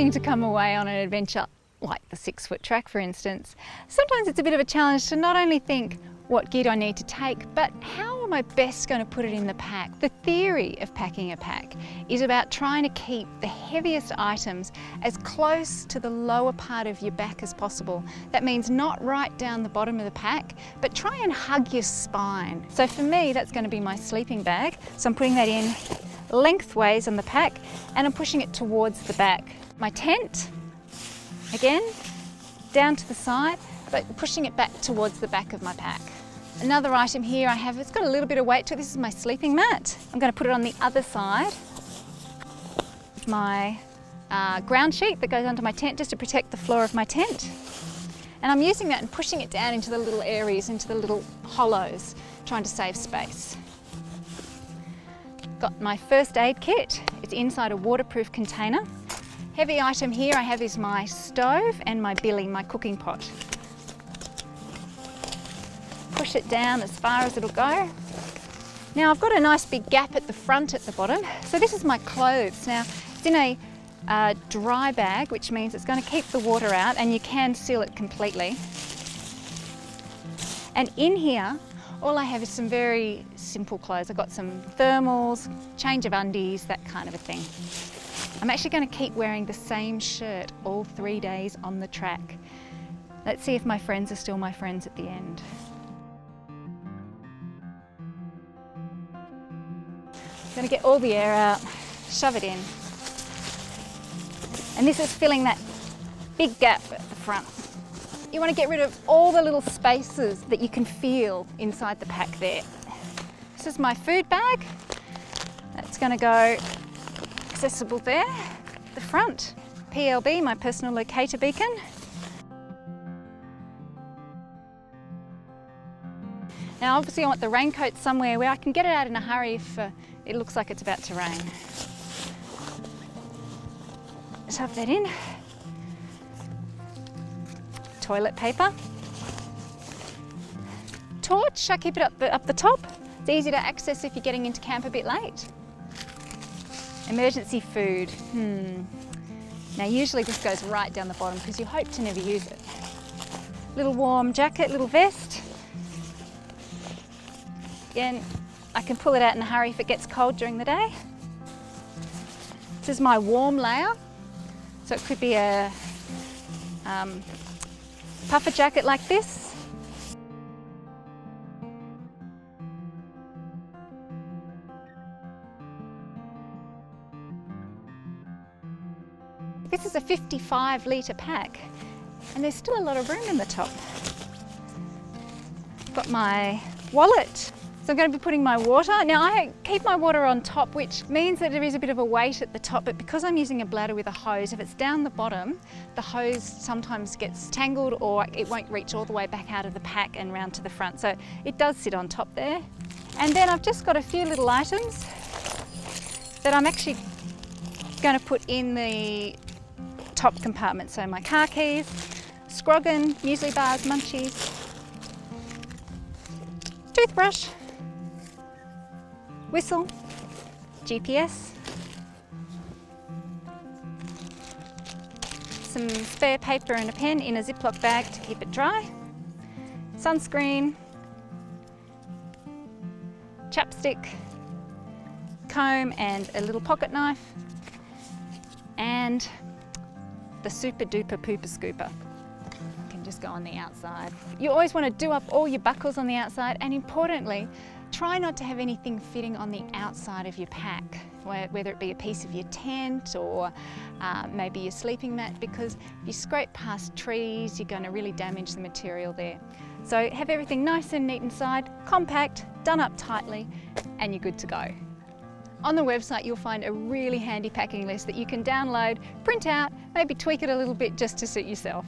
looking to come away on an adventure like the 6-foot track, for instance, sometimes it's a bit of a challenge to not only think, what gear do I need to take, but how am I best going to put it in the pack? The theory of packing a pack is about trying to keep the heaviest items as close to the lower part of your back as possible. That means not right down the bottom of the pack, but try and hug your spine. So for me, that's going to be my sleeping bag. So I'm putting that in lengthways on the pack and I'm pushing it towards the back. My tent, again, down to the side, but pushing it back towards the back of my pack. Another item here I have, it's got a little bit of weight to it. This is my sleeping mat. I'm going to put it on the other side. My ground sheet that goes under my tent just to protect the floor of my tent. And I'm using that and pushing it down into the little areas, into the little hollows, trying to save space. Got my first aid kit. It's inside a waterproof container. Heavy item here I have is my stove and my billy, my cooking pot. Push it down as far as it'll go. Now I've got a nice big gap at the front at the bottom. So this is my clothes. Now it's in a dry bag, which means it's going to keep the water out and you can seal it completely. And in here, all I have is some very simple clothes. I've got some thermals, change of undies, that kind of a thing. I'm actually going to keep wearing the same shirt all 3 days on the track. Let's see if my friends are still my friends at the end. I'm going to get all the air out, shove it in. And this is filling that big gap at the front. You want to get rid of all the little spaces that you can feel inside the pack there. This is my food bag. That's going to go accessible there, the front. PLB, my personal locator beacon. Now obviously I want the raincoat somewhere where I can get it out in a hurry if it looks like it's about to rain. Shove that in. Toilet paper. Torch, I keep it up the top. It's easy to access if you're getting into camp a bit late. Emergency food. Now usually this goes right down the bottom because you hope to never use it. Little warm jacket, little vest. Again, I can pull it out in a hurry if it gets cold during the day. This is my warm layer. So it could be a puffer jacket like this. This is a 55-litre pack and there's still a lot of room in the top. Got my wallet. So I'm going to be putting my water. Now I keep my water on top, which means that there is a bit of a weight at the top, but because I'm using a bladder with a hose, if it's down the bottom, the hose sometimes gets tangled or it won't reach all the way back out of the pack and round to the front. So it does sit on top there. And then I've just got a few little items that I'm actually going to put in the top compartment. So my car keys, Scroggin, muesli bars, munchies, toothbrush, whistle, GPS, some spare paper and a pen in a Ziploc bag to keep it dry, sunscreen, chapstick, comb and a little pocket knife, and the super duper pooper scooper. Just go on the outside. You always want to do up all your buckles on the outside, and importantly, try not to have anything fitting on the outside of your pack, whether it be a piece of your tent or maybe your sleeping mat, because if you scrape past trees, you're going to really damage the material there. So have everything nice and neat inside, compact, done up tightly, and you're good to go. On the website, you'll find a really handy packing list that you can download, print out, maybe tweak it a little bit just to suit yourself.